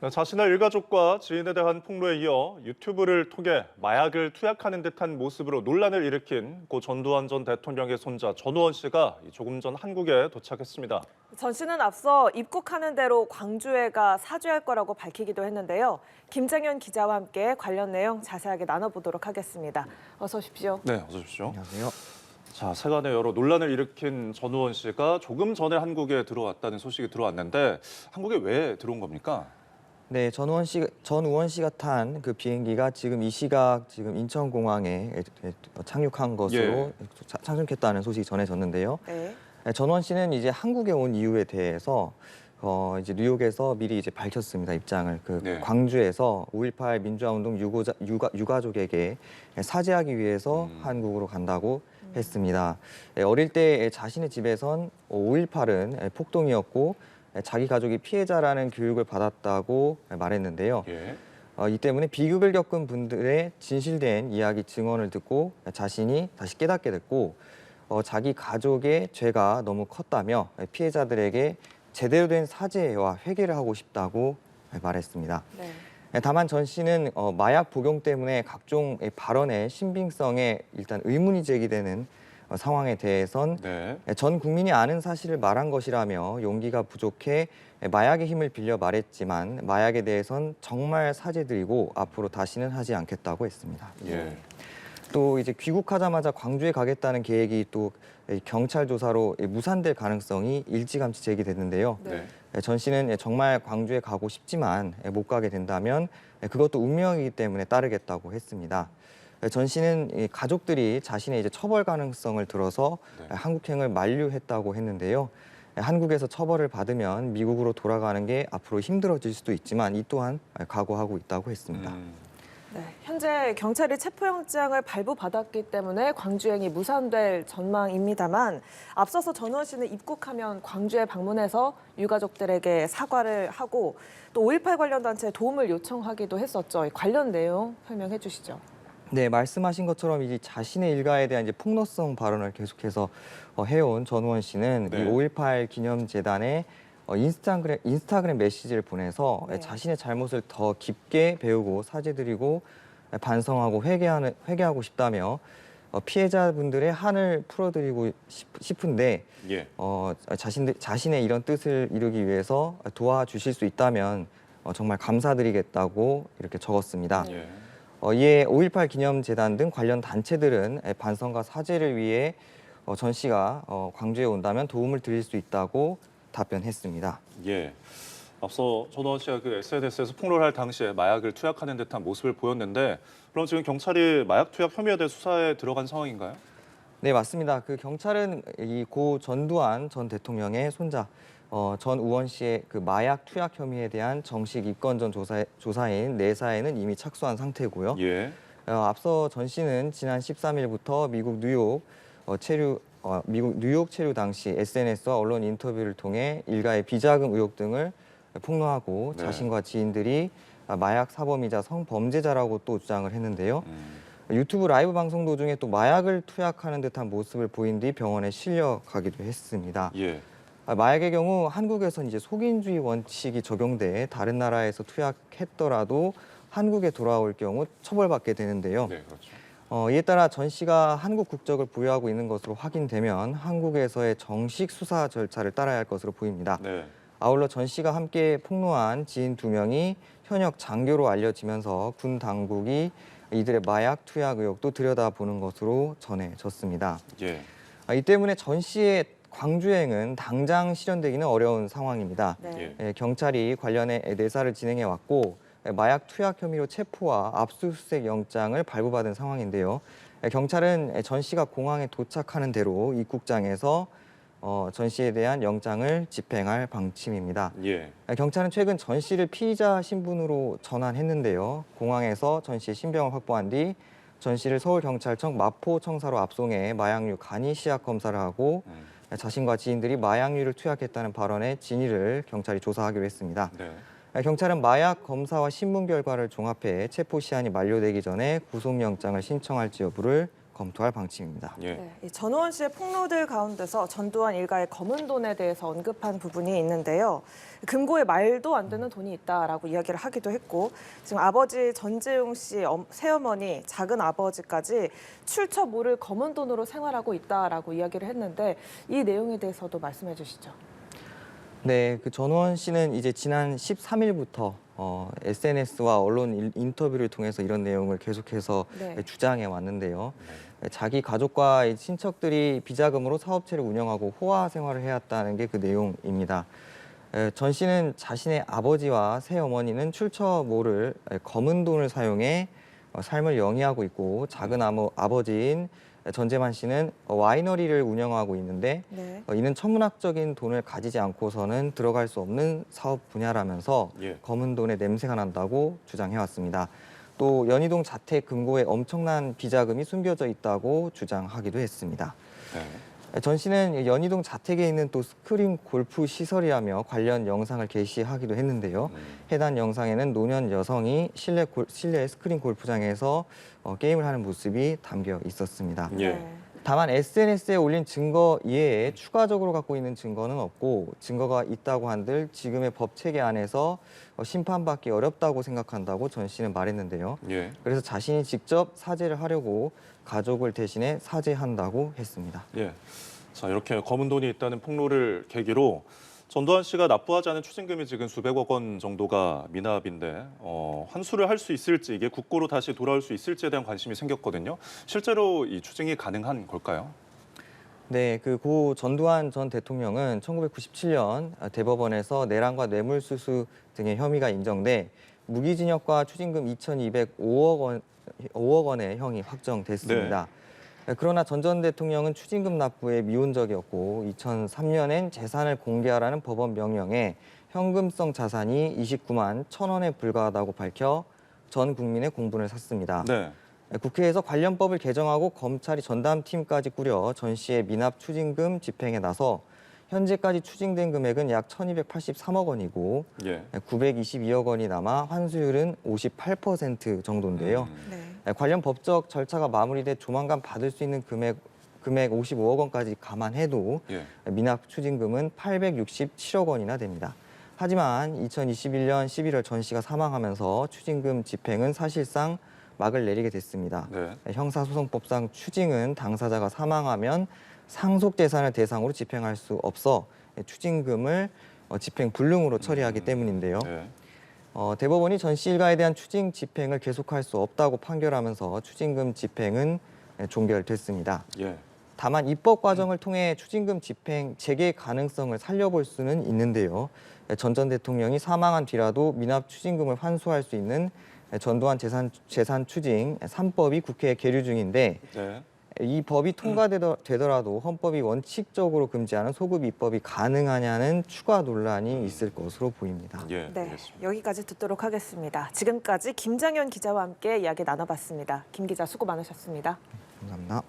자신의 일가족과 지인에 대한 폭로에 이어 유튜브를 통해 마약을 투약하는 듯한 모습으로 논란을 일으킨 고 전두환 전 대통령의 손자 전우원 씨가 조금 전 한국에 도착했습니다. 전 씨는 앞서 입국하는 대로 광주에 가 사죄할 거라고 밝히기도 했는데요. 김정현 기자와 함께 관련 내용 자세하게 나눠보도록 하겠습니다. 어서 오십시오. 네, 어서 오십시오. 안녕하세요. 자, 세간에 여러 논란을 일으킨 전우원 씨가 조금 전에 한국에 들어왔다는 소식이 들어왔는데 한국에 왜 들어온 겁니까? 네, 전우원 씨가 탄 그 비행기가 지금 이 시각 지금 인천공항에 착륙한 것으로 착륙했다는 소식이 전해졌는데요. 네. 전우원 씨는 이제 한국에 온 이유에 대해서 이제 뉴욕에서 미리 이제 밝혔습니다. 입장을 네. 광주에서 5.18 민주화운동 유가족에게 사죄하기 위해서 한국으로 간다고 했습니다. 어릴 때 자신의 집에선 5.18은 폭동이었고 자기 가족이 피해자라는 교육을 받았다고 말했는데요. 예. 이 때문에 비극을 겪은 분들의 진실된 이야기 증언을 듣고 자신이 다시 깨닫게 됐고 자기 가족의 죄가 너무 컸다며 피해자들에게 제대로 된 사죄와 회개를 하고 싶다고 말했습니다. 네. 다만 전 씨는 마약 복용 때문에 각종 발언의 신빙성에 일단 의문이 제기되는 상황에 대해선 네. 전 국민이 아는 사실을 말한 것이라며 용기가 부족해 마약의 힘을 빌려 말했지만 마약에 대해선 정말 사죄드리고 앞으로 다시는 하지 않겠다고 했습니다. 예. 또 이제 귀국하자마자 광주에 가겠다는 계획이 또 경찰 조사로 무산될 가능성이 일찌감치 제기됐는데요. 네. 전 씨는 정말 광주에 가고 싶지만 못 가게 된다면 그것도 운명이기 때문에 따르겠다고 했습니다. 전 씨는 가족들이 자신의 이제 처벌 가능성을 들어서 네. 한국행을 만류했다고 했는데요. 한국에서 처벌을 받으면 미국으로 돌아가는 게 앞으로 힘들어질 수도 있지만 이 또한 각오하고 있다고 했습니다. 네. 현재 경찰이 체포영장을 발부받았기 때문에 광주행이 무산될 전망입니다만 앞서서 전우원 씨는 입국하면 광주에 방문해서 유가족들에게 사과를 하고 또 5.18 관련 단체에 도움을 요청하기도 했었죠. 관련 내용 설명해 주시죠. 네, 말씀하신 것처럼 이제 자신의 일가에 대한 이제 폭로성 발언을 계속해서 해온 전우원 씨는 네. 이 5.18 기념재단에 인스타그램 메시지를 보내서 네. 자신의 잘못을 더 깊게 배우고 사죄드리고 반성하고 회개하고 싶다며 피해자분들의 한을 풀어드리고 싶은데 예. 자신의 이런 뜻을 이루기 위해서 도와주실 수 있다면 정말 감사드리겠다고 이렇게 적었습니다. 예. 이에 5.18 기념재단 등 관련 단체들은 반성과 사죄를 위해 전 씨가 광주에 온다면 도움을 드릴 수 있다고 답변했습니다. 예. 앞서 전우원 씨가 그 SNS에서 폭로를 할 당시에 마약을 투약하는 듯한 모습을 보였는데 그럼 지금 경찰이 마약 투약 혐의에 대해 수사에 들어간 상황인가요? 네, 맞습니다. 그 경찰은 이 고 전두환 전 대통령의 손자 전우원 씨의 그 마약 투약 혐의에 대한 정식 입건 전 조사인 내사에는 이미 착수한 상태고요. 예. 앞서 전 씨는 지난 13일부터 미국 뉴욕 체류 당시 SNS와 언론 인터뷰를 통해 일가의 비자금 의혹 등을 폭로하고 네. 자신과 지인들이 마약 사범이자 성범죄자라고 또 주장을 했는데요. 유튜브 라이브 방송 도중에 또 마약을 투약하는 듯한 모습을 보인 뒤 병원에 실려가기도 했습니다. 예. 마약의 경우 한국에선 이제 속인주의 원칙이 적용돼 다른 나라에서 투약했더라도 한국에 돌아올 경우 처벌받게 되는데요. 네, 그렇죠. 이에 따라 전 씨가 한국 국적을 보유하고 있는 것으로 확인되면 한국에서의 정식 수사 절차를 따라야 할 것으로 보입니다. 네. 아울러 전 씨가 함께 폭로한 지인 2명이 현역 장교로 알려지면서 군 당국이 이들의 마약 투약 의혹도 들여다보는 것으로 전해졌습니다. 예. 이 때문에 전 씨의 광주행은 당장 실현되기는 어려운 상황입니다. 네. 경찰이 관련해 내사를 진행해 왔고 마약 투약 혐의로 체포와 압수수색 영장을 발부받은 상황인데요. 경찰은 전 씨가 공항에 도착하는 대로 입국장에서 전 씨에 대한 영장을 집행할 방침입니다. 예. 경찰은 최근 전 씨를 피의자 신분으로 전환했는데요. 공항에서 전 씨의 신병을 확보한 뒤 전 씨를 서울경찰청 마포청사로 압송해 마약류 간이 시약 검사를 하고 자신과 지인들이 마약류를 투약했다는 발언의 진위를 경찰이 조사하기로 했습니다. 네. 경찰은 마약 검사와 신문 결과를 종합해 체포 시한이 만료되기 전에 구속영장을 신청할지 여부를 검토할 방침입니다. 예. 네, 이 전우원 씨의 폭로들 가운데서 전두환 일가의 검은 돈에 대해서 언급한 부분이 있는데요. 금고에 말도 안 되는 돈이 있다라고 이야기를 하기도 했고, 지금 아버지 전재용 씨 새어머니 작은 아버지까지 출처 모를 검은 돈으로 생활하고 있다라고 이야기를 했는데 이 내용에 대해서도 말씀해 주시죠. 네, 그 전우원 씨는 이제 지난 13일부터 SNS와 언론 인터뷰를 통해서 이런 내용을 계속해서 네. 주장해 왔는데요. 자기 가족과 이 친척들이 비자금으로 사업체를 운영하고 호화 생활을 해왔다는 게 그 내용입니다. 전 씨는 자신의 아버지와 새어머니는 출처 모를 검은 돈을 사용해 삶을 영위하고 있고, 작은 아버지인 전재만 씨는 와이너리를 운영하고 있는데 네. 이는 천문학적인 돈을 가지지 않고서는 들어갈 수 없는 사업 분야라면서 예. 검은 돈의 냄새가 난다고 주장해왔습니다. 또 연희동 자택 금고에 엄청난 비자금이 숨겨져 있다고 주장하기도 했습니다. 네. 전 씨는 연희동 자택에 있는 또 스크린 골프 시설이라며 관련 영상을 게시하기도 했는데요. 해당 영상에는 노년 여성이 실내 스크린 골프장에서 게임을 하는 모습이 담겨 있었습니다. 예. 네. 다만 SNS에 올린 증거 이외에 추가적으로 갖고 있는 증거는 없고, 증거가 있다고 한들 지금의 법 체계 안에서 심판받기 어렵다고 생각한다고 전 씨는 말했는데요. 예. 그래서 자신이 직접 사죄를 하려고 가족을 대신해 사죄한다고 했습니다. 예. 자, 이렇게 검은 돈이 있다는 폭로를 계기로 전두환 씨가 납부하지 않은 추징금이 지금 수백억 원 정도가 미납인데 환수를 할 수 있을지, 이게 국고로 다시 돌아올 수 있을지에 대한 관심이 생겼거든요. 실제로 이 추징이 가능한 걸까요? 네, 그 고 전두환 전 대통령은 1997년 대법원에서 내란과 뇌물수수 등의 혐의가 인정돼 무기징역과 추징금 2,205억 원의 형이 확정됐습니다. 그러나 전 전 대통령은 추징금 납부에 미온적이었고 2003년엔 재산을 공개하라는 법원 명령에 현금성 자산이 29만 1,000원에 불과하다고 밝혀 전 국민의 공분을 샀습니다. 네. 국회에서 관련법을 개정하고 검찰이 전담팀까지 꾸려 전 씨의 미납 추징금 집행에 나서 현재까지 추징된 금액은 약 1,283억 원이고 예. 922억 원이 남아 환수율은 58% 정도인데요. 네. 관련 법적 절차가 마무리돼 조만간 받을 수 있는 금액 55억 원까지 감안해도 예. 미납 추징금은 867억 원이나 됩니다. 하지만 2021년 11월 전 씨가 사망하면서 추징금 집행은 사실상 막을 내리게 됐습니다. 네. 형사소송법상 추징은 당사자가 사망하면 상속 재산을 대상으로 집행할 수 없어 추징금을 집행 불능으로 처리하기 때문인데요. 네. 대법원이 전 씨 일가에 대한 추징 집행을 계속할 수 없다고 판결하면서 추징금 집행은 종결됐습니다. 예. 다만 입법 과정을 통해 추징금 집행 재개 가능성을 살려볼 수는 있는데요. 전 대통령이 사망한 뒤라도 미납 추징금을 환수할 수 있는 전두환 재산 추징 3법이 국회에 계류 중인데, 네. 이 법이 통과되더라도 헌법이 원칙적으로 금지하는 소급 입법이 가능하냐는 추가 논란이 있을 것으로 보입니다. 예. 네, 알겠습니다. 여기까지 듣도록 하겠습니다. 지금까지 김장현 기자와 함께 이야기 나눠봤습니다. 김 기자 수고 많으셨습니다. 감사합니다.